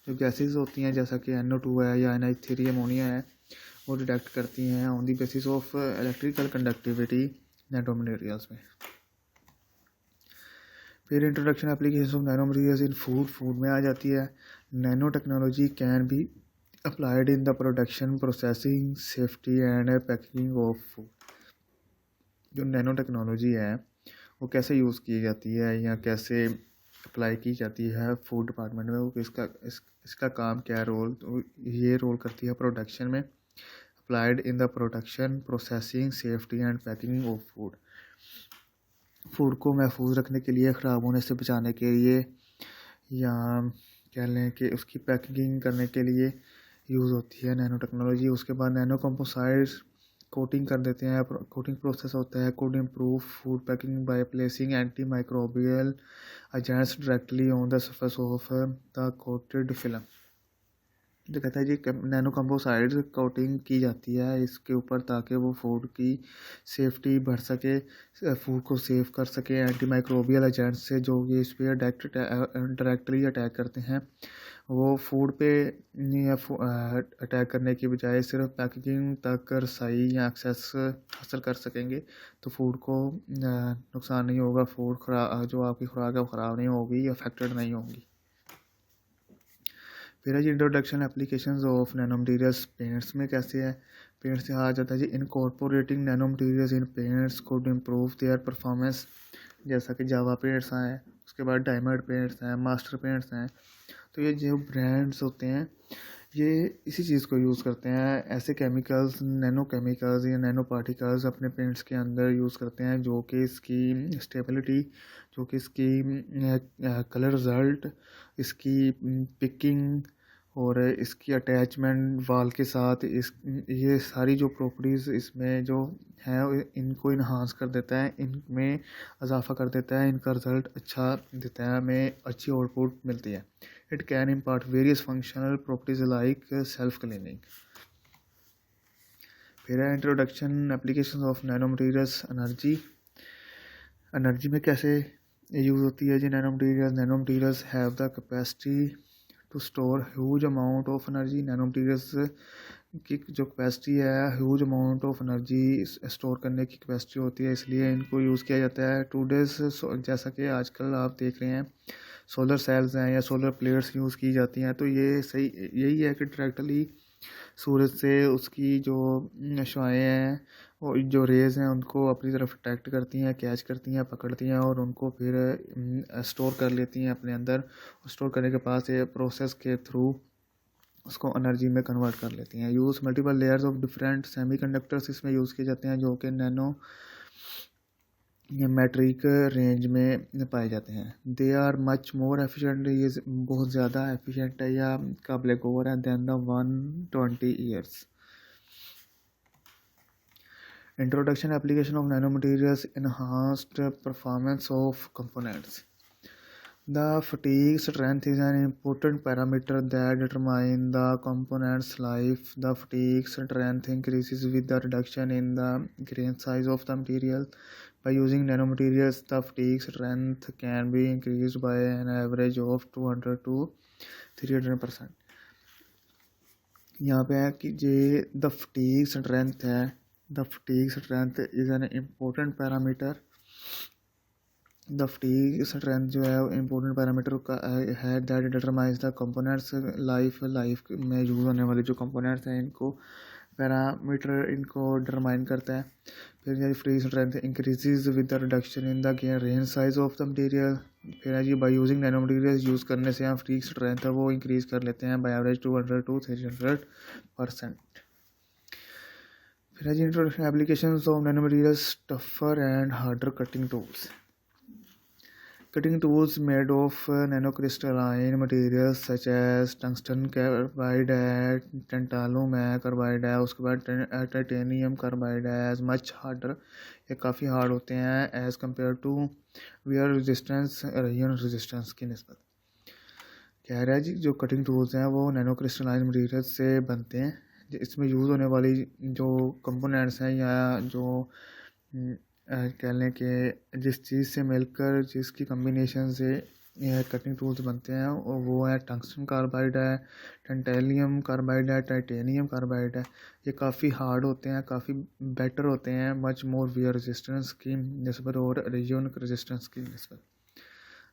जो गैसेस होती हैं जैसा कि NO2 है या NH3 अमोनिया है, वो डिटेक्ट करती हैं on the basis of electrical conductivity nano materials में। फिर introduction application of nano materials in food में आ जाती है। Nano technology can be applied in the production, processing, safety and packaging of food. जो नैनो टेक्नोलॉजी है वो कैसे use की जाती है या कैसे अप्लाई की जाती है फूड डिपार्टमेंट में, वो इसका काम क्या रोल, ये रोल करती है प्रोडक्शन में। Applied in the production, processing, safety and packing of food. Food को महफूज रखने के लिए, ख़राब होने से बचाने के लिए, या कह लें कि उसकी पैकेजिंग करने के लिए यूज़ होती है नैनो टेक्नोलॉजी। उसके बाद नैनो कंपोसाइड्स कोटिंग कर देते हैं, कोटिंग प्रोसेस होता है। Code improve food packing by placing anti microbial agents directly on the surface of the coated film. जो कहता है जी नैनो कंपोसाइड्स कोटिंग की जाती है इसके ऊपर ताकि वो फूड की सेफ्टी बढ़ सके, फूड को सेव कर सके एंटी माइक्रोबियल एजेंट्स से जो कि इस पर डायरेक्टली अटैक करते हैं। वो फूड पे अटैक करने की बजाय सिर्फ पैकेजिंग तक रसाई या एक्सेस हासिल कर सकेंगे, तो फूड को नुकसान नहीं होगा, फूड जो आपकी खुराक है वो ख़राब नहीं होगी, अफेक्टेड नहीं होगी। फिर है जी introduction applications of nano materials paints में कैसे है। पेंट्स से आ जाता है जी incorporating nano materials in paints could improve their performance, जैसा कि जावा पेंट्स हैं, उसके बाद डायमंड पेंट्स हैं, मास्टर पेंट्स हैं। तो ये जो ब्रांड्स होते हैं ये इसी चीज़ को यूज़ करते हैं, ऐसे केमिकल्स, नैनो केमिकल्स या नैनो पार्टिकल्स अपने पेंट्स के अंदर यूज़ करते हैं जो कि इसकी स्टेबिलिटी, जो कि इसकी कलर रिजल्ट, इसकी पिकिंग और इसकी अटैचमेंट वाल के साथ, ये सारी जो प्रॉपर्टीज़ इसमें जो है इनको इन्हांस कर देता है, इनमें इजाफा कर देता है, इनका रिज़ल्ट अच्छा देता है, हमें अच्छी आउटपुट मिलती है। It can impart various functional properties like self cleaning. फिर है introduction application of nano materials. Energy में कैसे यूज़ होती है जी nano materials have the capacity to store huge amount of energy. Nano materials की जो कैपेसिटी है, huge amount of energy store करने की कैपेसिटी होती है, इसलिए इनको यूज़ किया जाता है टूडेज। जैसा कि आजकल आप देख रहे हैं सोलर सेल्स हैं या सोलर प्लेट्स यूज़ की जाती हैं, तो ये सही यही है कि डायरेक्टली सूरज से उसकी जो शुआएँ हैं और जो रेज़ हैं उनको अपनी तरफ अट्रैक्ट करती हैं, कैच करती हैं, पकड़ती हैं और उनको फिर स्टोर कर लेती हैं अपने अंदर। स्टोर करने के बाद ये प्रोसेस के थ्रू उसको एनर्जी में कन्वर्ट कर लेती हैं। Use multiple layers of different semiconductors इसमें यूज़ किए जाते हैं जो कि नैनो ये मैट्रिक रेंज में पाए जाते हैं। They are much more efficient, ये बहुत ज़्यादा एफिशिएंट है या काबिल गौर है than the 120 years. Introduction application of nano materials, enhanced performance of components. The fatigue strength is an important parameter that determines the component's life. The fatigue strength increases with the reduction in the grain size of the material. By using nanomaterials, the fatigue strength can be increased by an average of 200 to 300%. यहाँ पे है कि ये the fatigue strength है, the fatigue strength is an important parameter. The fatigue strength जो है important parameter का है that determines the components life में यूज़ होने वाले जो कंपोनेंट्स हैं इनको पैरामीटर इनको डिटरमाइन करता है। फिर free strength increases with the reduction in the range size of the material. फिर जी by using nano materials use करने से हम फ्री स्ट्रेंथ है वो इंक्रीज़ कर लेते हैं बाय एवरेज 200 to 300%। फिर जी introduction applications of nano materials, tougher and harder cutting tools. Cutting tools made of nanocrystalline materials such as tungsten carbide है, tantalum है, carbide है, उसके बाद titanium carbide है, as much harder, ये काफ़ी हार्ड होते हैं as compared to wear resistance, rayon resistance की निस्बत। कह रहा है जी जो कटिंग टूल्स हैं वो नैनो क्रिस्टलाइन मटीरियल से बनते हैं। इसमें यूज़ होने वाली जो कंपोनेंट्स हैं या जो कह लें कि जिस चीज़ से मिलकर जिसकी कम्बिनेशन से कटिंग टूल्स बनते हैं, और वो है टंगस्टन कार्बाइड है, टेंटेलियम कार्बाइड है, टाइटेनियम कार्बाइड है। ये काफ़ी हार्ड होते हैं, काफ़ी बेटर होते हैं, मच मोर वियर रेजिस्टेंस की नस्बत और रेजियोनिक रेजिस्टेंस की नस्बत।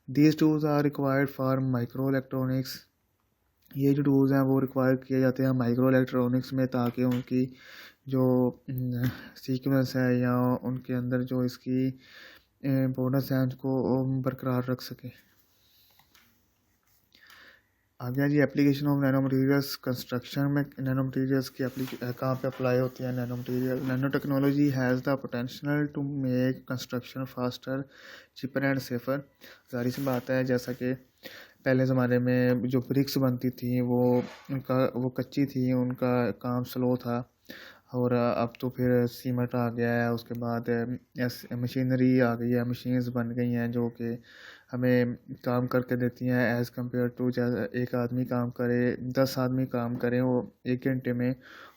These tools are required for micro electronics. ये जो टूल्स हैं वो रिक्वायर किए जाते हैं माइक्रो इलेक्ट्रॉनिक्स में, ताकि उनकी जो सीक्वेंस है या उनके अंदर जो इसकी इम्पोर्टेंस है उनको बरकरार रख सकें। आगे जी application of nano materials construction में नैनो मटेरियल्स की कहाँ पे अप्लाई होती है। Nano technology has the potential to make construction faster, cheaper and safer. जारी सी बात है, जैसा कि पहले ज़माने में जो ब्रिक्स बनती थी वो कच्ची थी, उनका काम स्लो था, और अब तो फिर सीमेंट आ गया है, उसके बाद मशीनरी आ गई है, मशीन्स बन गई हैं जो कि हमें काम करके देती हैं एज़ कम्पेयर टू एक आदमी काम करे, 10 आदमी काम करें वो 1 घंटे में,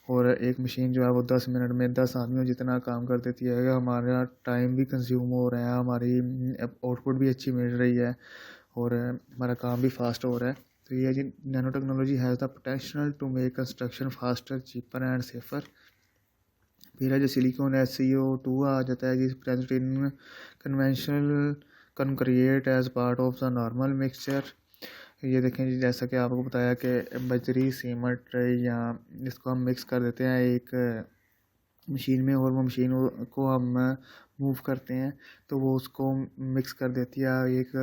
और एक मशीन जो है वो 10 मिनट में 10 आदमियों जितना काम कर देती है। हमारा टाइम भी कंज्यूम हो रहा है, हमारी आउटपुट भी अच्छी मिल रही है, और हमारा काम भी फास्ट हो रहा है। तो ये जी nano technology has the potential to make construction faster, cheaper and safer. फिर है जो सिलिकॉन SiO2 आ जाता है, जिस present in conventional concrete as part of the normal mixture. ये देखें जी, जैसा कि आपको बताया कि बजरी सीमेंट या इसको हम मिक्स कर देते हैं एक मशीन में, और वो मशीन को हम मूव करते हैं तो वो उसको मिक्स कर देती है। एक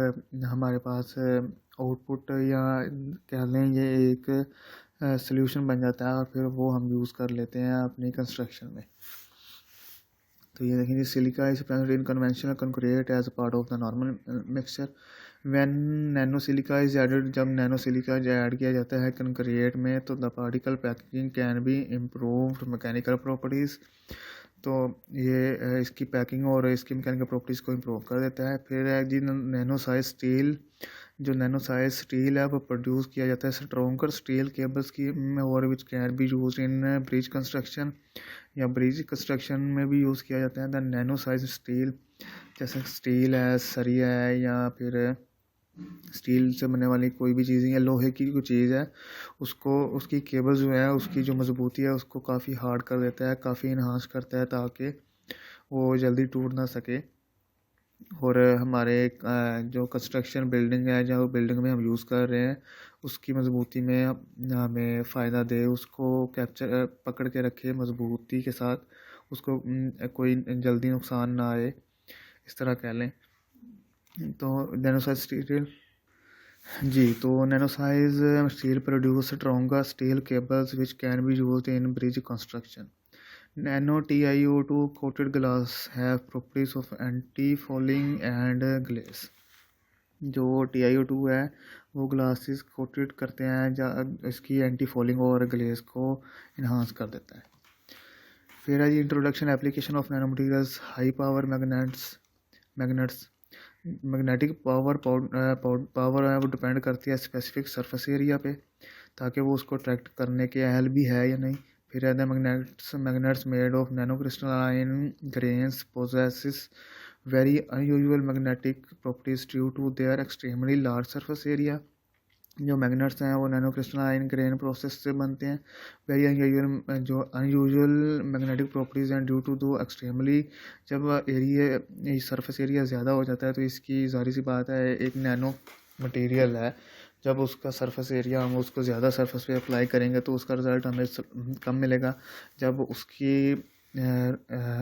हमारे पास आउटपुट या कह लें ये एक सॉल्यूशन बन जाता है, और फिर वो हम यूज़ कर लेते हैं अपनी कंस्ट्रक्शन में। तो ये देखेंगे silica is present in conventional concrete as a part of the normal mixture. When nano silica is added, जब नैनो सिलिका ऐड किया जाता है कंक्रीट में, तो the particle packing can be improved mechanical properties. तो ये इसकी पैकिंग और इसकी मैकेनिकल प्रॉपर्टीज़ को इम्प्रूव कर देता है। फिर है जी नैनो साइज स्टील। जो नैनो साइज स्टील है वो प्रोड्यूस किया जाता है स्ट्रॉन्गर स्टील केबल्स की, और which can be use in bridge construction, या ब्रिज कंस्ट्रक्शन में भी यूज़ किया जाता है। द नैनो साइज स्टील, जैसे स्टील है, सरिया है, या फिर स्टील से बनने वाली कोई भी चीज़ या लोहे की कोई चीज़ है, उसको उसकी केबल जो है उसकी जो मजबूती है उसको काफ़ी हार्ड कर देता है, काफ़ी इन्हांस करता है, ताकि वो जल्दी टूट ना सके। और हमारे जो कंस्ट्रक्शन बिल्डिंग है, जो बिल्डिंग में हम यूज़ कर रहे हैं, उसकी मजबूती में हमें फ़ायदा दे, उसको कैप्चर पकड़ के रखे मजबूती के साथ, उसको कोई जल्दी नुकसान ना आए, इस तरह कह लें। तो नैनो साइज स्टील जी, तो nano size steel produce stronger steel cables which can be used in bridge construction. Nano TiO2 coated glass have properties of anti-fouling and glaze। जो TiO2 है वो ग्लासेस कोटेड करते हैं, इसकी एंटी फॉलिंग और glaze को enhance कर देता है। फिर है जी introduction application of nano materials. High power magnets magnetic power है वो डिपेंड करती है स्पेसिफिक सरफेस एरिया पे, ताकि वो उसको अट्रैक्ट करने के अहल भी है या नहीं। फिर है magnets made of nano crystalline grains possesses very unusual magnetic properties due to their extremely large surface area. जो मैग्नेट्स हैं वो नैनो क्रिस्टलाइन ग्रेन प्रोसेस से बनते हैं। वेरी अनयूजुअल मैग्नेटिक प्रॉपर्टीज़ हैं ड्यू टू दो एक्सट्रीमली, जब एरिया सरफेस एरिया ज़्यादा हो जाता है तो इसकी ज़ाहिर सी बात है, एक नैनो मटेरियल है, जब उसका सरफेस एरिया हम उसको ज़्यादा सरफेस पे अप्लाई करेंगे तो उसका रिज़ल्ट हमें कम मिलेगा। जब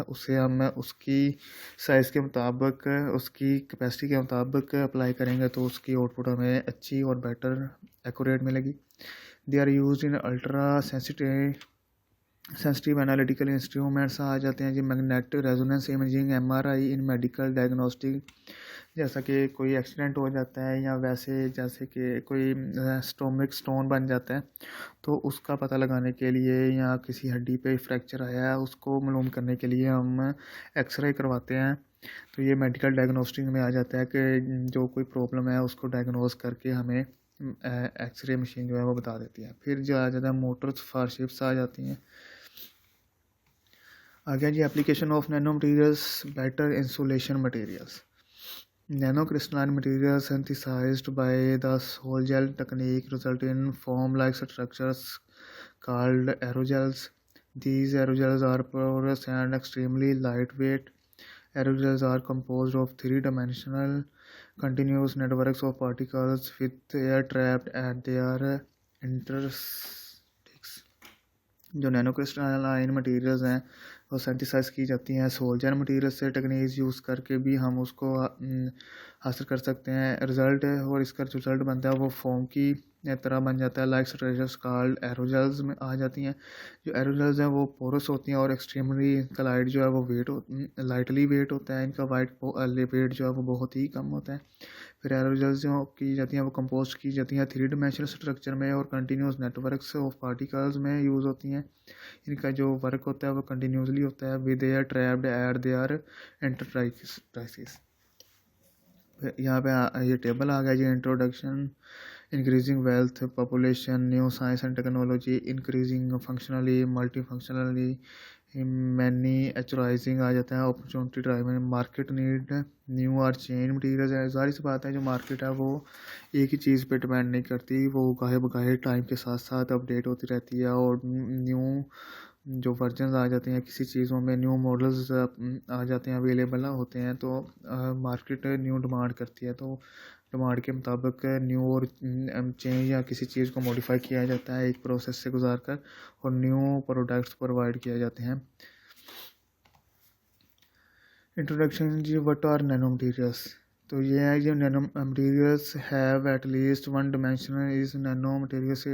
उसे हम उसकी साइज़ के मुताबिक, उसकी कैपेसिटी के मुताबिक अप्लाई करेंगे तो उसकी आउटपुट हमें अच्छी और बेटर एक्यूरेट मिलेगी। They are used in ultra sensitive analytical instruments आ जाते हैं जी। Magnetic resonance imaging MRI in medical diagnostic, जैसा कि कोई एक्सीडेंट हो जाता है या वैसे जैसे कि कोई स्टोमिक स्टोन बन जाता है, तो उसका पता लगाने के लिए, या किसी हड्डी पे फ्रैक्चर आया है उसको मालूम करने के लिए हम एक्सरे करवाते हैं। तो ये मेडिकल डायग्नोस्टिक में आ जाता है कि जो कोई प्रॉब्लम है उसको डायग्नोज करके हमें एक्सरे मशीन जो है वो बता देती है। फिर जो आ जाता है मोटर्स फॉर शिप्स आ जाती हैं। आगे जी application of nano materials better insulation materials. Nanocrystalline materials synthesized by the sol gel technique result in foam-like structures called aerogels. These aerogels are porous and extremely lightweight. Aerogels are composed of three-dimensional continuous networks of particles with air trapped at their interstices. जो nano crystalline materials हैं वो synthesise की जाती हैं soldier material से techniques use करके भी हम उसको हासिल कर सकते हैं रिज़ल्ट, और इसका जो रिज़ल्ट बनता है वो फोम की तरह बन जाता है। लाइक स्ट्रक्चर्स कॉल्ड एरोजल्स में आ जाती हैं। जो एरोजल्स हैं वो पोरस होती हैं और एक्सट्रीमली इनका लाइट जो है वो लाइटली वेट होता है। इनका वेट जो है वो बहुत ही कम होता है। फिर एरोजल्स जो की जाती हैं वो कंपोस्ट की जाती हैं थ्री डिमेंशनल स्ट्रक्चर में और कंटिन्यूस नेटवर्क्स ऑफ पार्टिकल्स में यूज़ होती हैं। इनका जो वर्क होता है वो कंटिन्यूसली होता है with air trapped at their interspaces. यहाँ पे ये टेबल आ गया जी, introduction, increasing wealth, population, new science and technology, increasing functionally, multi functionally, manufacturing आ जाता है, opportunity driving, market need, new और चेंज मटीरियल है। जाहिर सी बात है जो मार्केट है वो एक ही चीज़ पे डिपेंड नहीं करती, वो गाहे बगाहे टाइम के साथ साथ अपडेट होती रहती है और न्यू जो वर्जन आ जाते हैं किसी चीज़ों में, न्यू मॉडल्स आ जाते हैं, अवेलेबल होते हैं, तो मार्केट न्यू डिमांड करती है। तो डिमांड के मुताबिक न्यू और चेंज या किसी चीज़ को मॉडिफाई किया जाता है एक प्रोसेस से गुजार कर और न्यू प्रोडक्ट्स प्रोवाइड किए जाते हैं। इंट्रोडक्शन जी, व्हाट आर नैनो मटीरियल्स। तो ये है जो nano materials have at least one dimension is nano materials